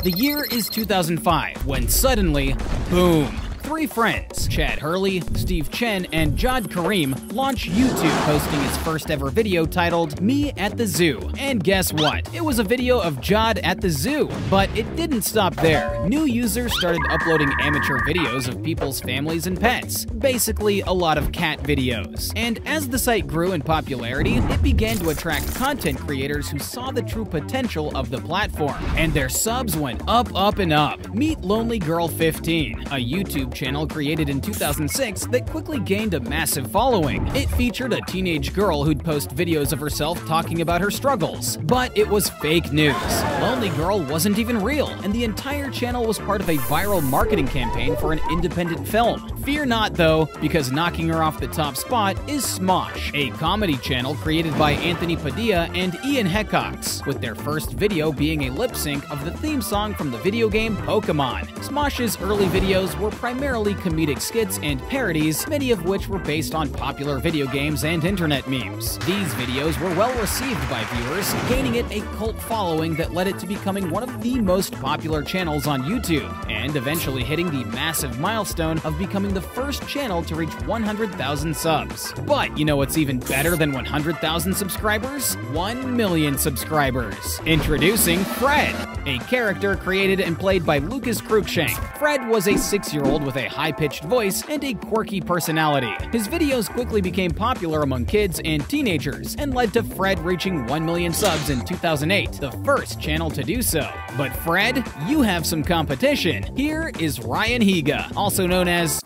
The year is 2005, when suddenly, boom! Three friends, Chad Hurley, Steve Chen, and Jad Karim, launch YouTube, posting its first ever video titled Me at the Zoo. And guess what? It was a video of Jad at the zoo. But it didn't stop there. New users started uploading amateur videos of people's families and pets. Basically, a lot of cat videos. And as the site grew in popularity, it began to attract content creators who saw the true potential of the platform. And their subs went up and up. Meet Lonely Girl 15, a YouTube channel created in 2006 that quickly gained a massive following. It featured a teenage girl who'd post videos of herself talking about her struggles. But it was fake news. Lonely Girl wasn't even real, and the entire channel was part of a viral marketing campaign for an independent film. Fear not though, because knocking her off the top spot is Smosh, a comedy channel created by Anthony Padilla and Ian Heckox, with their first video being a lip sync of the theme song from the video game Pokemon. Smosh's early videos were primarily comedic skits and parodies, many of which were based on popular video games and internet memes. These videos were well received by viewers, gaining it a cult following that led it to becoming one of the most popular channels on YouTube, and eventually hitting the massive milestone of becoming the first channel to reach 100,000 subs. But you know what's even better than 100,000 subscribers? 1 million subscribers. Introducing Fred, a character created and played by Lucas Cruikshank. Fred was a 6-year-old with a high-pitched voice and a quirky personality. His videos quickly became popular among kids and teenagers, and led to Fred reaching 1 million subs in 2008, the first channel to do so. But Fred, you have some competition. Here is Ryan Higa, also known as...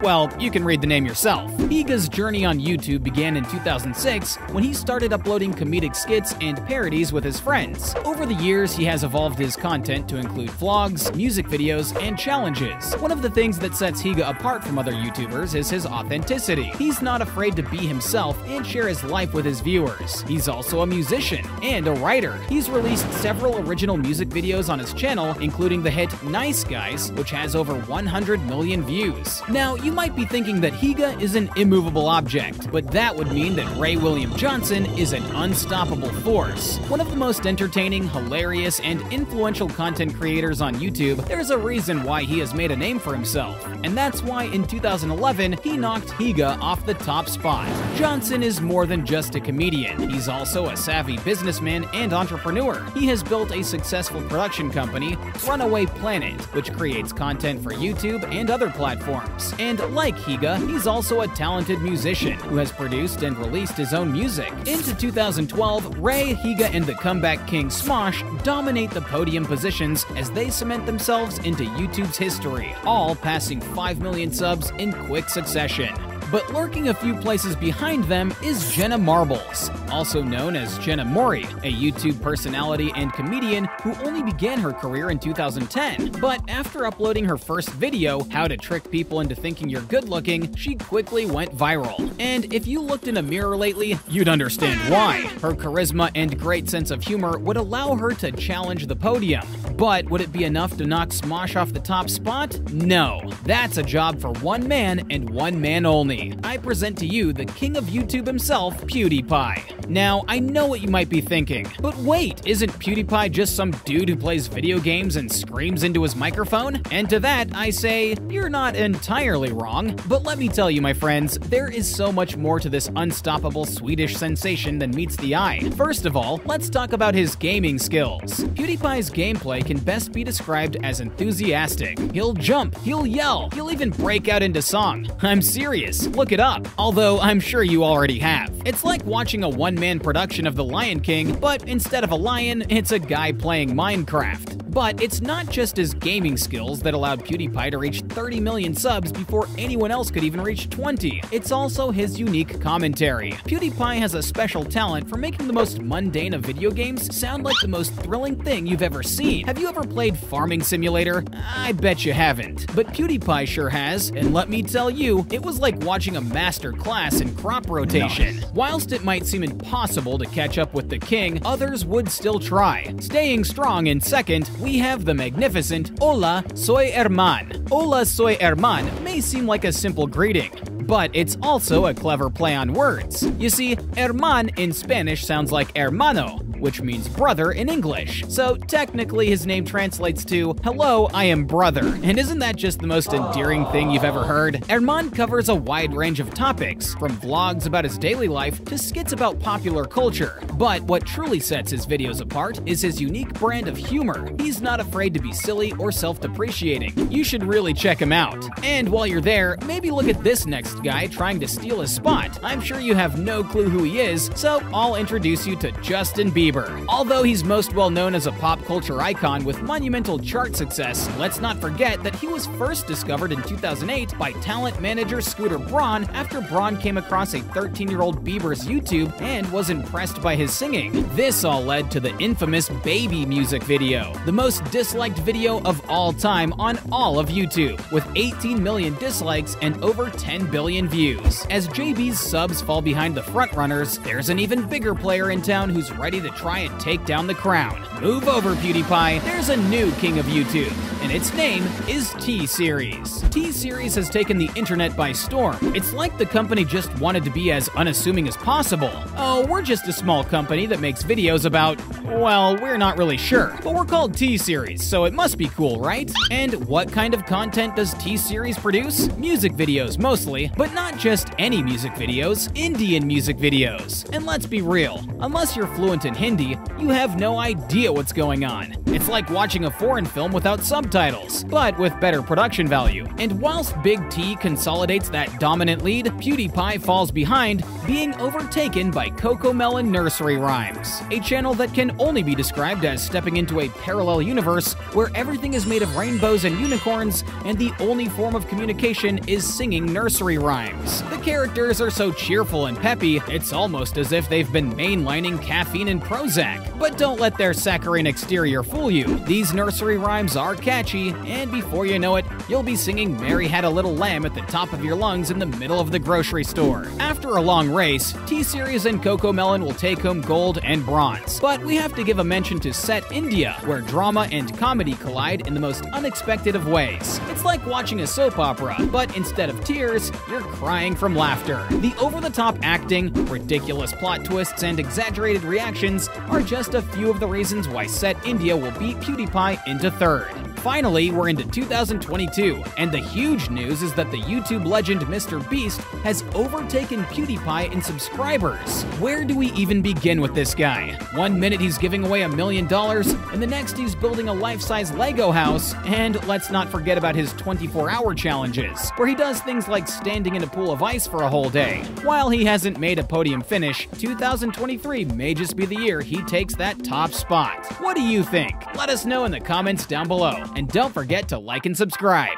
well, you can read the name yourself. Higa's journey on YouTube began in 2006 when he started uploading comedic skits and parodies with his friends. Over the years, he has evolved his content to include vlogs, music videos, and challenges. One of the things that sets Higa apart from other YouTubers is his authenticity. He's not afraid to be himself and share his life with his viewers. He's also a musician and a writer. He's released several original music videos on his channel, including the hit Nice Guys, which has over 100 million views. Now, you might be thinking that Higa is an immovable object, but that would mean that Ray William Johnson is an unstoppable force. One of the most entertaining, hilarious, and influential content creators on YouTube, there's a reason why he has made a name for himself, and that's why in 2011 he knocked Higa off the top spot. Johnson is more than just a comedian. He's also a savvy businessman and entrepreneur. He has built a successful production company, Runaway Planet, which creates content for YouTube and other platforms. And like Higa, he's also a talented musician who has produced and released his own music. Into 2012, Ray, Higa, and the comeback king Smosh dominate the podium positions as they cement themselves into YouTube's history, all passing 5 million subs in quick succession. But lurking a few places behind them is Jenna Marbles, also known as Jenna Mori, a YouTube personality and comedian who only began her career in 2010. But after uploading her first video, How to Trick People into Thinking You're Good Looking, she quickly went viral. And if you looked in a mirror lately, you'd understand why. Her charisma and great sense of humor would allow her to challenge the podium. But would it be enough to knock Smosh off the top spot? No. That's a job for one man and one man only. I present to you the king of YouTube himself, PewDiePie. Now, I know what you might be thinking, but wait, isn't PewDiePie just some dude who plays video games and screams into his microphone? And to that, I say, you're not entirely wrong. But let me tell you, my friends, there is so much more to this unstoppable Swedish sensation than meets the eye. First of all, let's talk about his gaming skills. PewDiePie's gameplay can best be described as enthusiastic. He'll jump, he'll yell, he'll even break out into song. I'm serious. Look it up, although I'm sure you already have. It's like watching a one-man production of The Lion King, but instead of a lion, it's a guy playing Minecraft. But it's not just his gaming skills that allowed PewDiePie to reach 30 million subs before anyone else could even reach 20. It's also his unique commentary. PewDiePie has a special talent for making the most mundane of video games sound like the most thrilling thing you've ever seen. Have you ever played Farming Simulator? I bet you haven't. But PewDiePie sure has, and let me tell you, it was like watching a master class in crop rotation. Whilst it might seem impossible to catch up with the king, others would still try. Staying strong in second, we have the magnificent Hola, soy Herman. Hola, soy Herman may seem like a simple greeting, but it's also a clever play on words. You see, herman in Spanish sounds like hermano, which means brother in English. So technically his name translates to, "Hello, I am brother." And isn't that just the most endearing thing you've ever heard? Herman covers a wide range of topics, from vlogs about his daily life to skits about popular culture. But what truly sets his videos apart is his unique brand of humor. He's not afraid to be silly or self-depreciating. You should really check him out. And while you're there, maybe look at this next guy trying to steal his spot. I'm sure you have no clue who he is, so I'll introduce you to Justin Bieber. Although he's most well known as a pop culture icon with monumental chart success, let's not forget that he was first discovered in 2008 by talent manager Scooter Braun after Braun came across a 13-year-old Bieber's YouTube and was impressed by his singing. This all led to the infamous Baby music video, the most disliked video of all time on all of YouTube, with 18 million dislikes and over 10 billion views. As JB's subs fall behind the frontrunners, there's an even bigger player in town who's ready to try and take down the crown. Move over, PewDiePie. There's a new king of YouTube, and its name is T-Series. T-Series has taken the internet by storm. It's like the company just wanted to be as unassuming as possible. Oh, we're just a small company that makes videos about, well, we're not really sure, but we're called T-Series, so it must be cool, right? And what kind of content does T-Series produce? Music videos mostly, but not just any music videos, Indian music videos. And let's be real, unless you're fluent in Hindi, you have no idea what's going on. It's like watching a foreign film without subtitles, but with better production value. And whilst Big T consolidates that dominant lead, PewDiePie falls behind, being overtaken by CoComelon Nursery Rhymes, a channel that can only be described as stepping into a parallel universe where everything is made of rainbows and unicorns, and the only form of communication is singing nursery rhymes. The characters are so cheerful and peppy, it's almost as if they've been mainlining caffeine and Prozac. But don't let their saccharine exterior fool you. These nursery rhymes are catchy, and before you know it, you'll be singing "Mary Had a Little Lamb" at the top of your lungs in the middle of the grocery store. After a long race, T-Series and CoComelon will take home gold and bronze. But we have to give a mention to Set India, where drama and comedy collide in the most unexpected of ways. It's like watching a soap opera, but instead of tears, you're crying from laughter. The over-the-top acting, ridiculous plot twists, and exaggerated reactions are just a few of the reasons why Set India will beat PewDiePie into third. Finally, we're into 2022, and the huge news is that the YouTube legend MrBeast has overtaken PewDiePie in subscribers. Where do we even begin with this guy? One minute he's giving away $1 million, and the next he's building a life-size Lego house, and let's not forget about his 24-hour challenges, where he does things like standing in a pool of ice for a whole day. While he hasn't made a podium finish, 2023 may just be the year he takes that top spot. What do you think? Let us know in the comments down below. And don't forget to like and subscribe.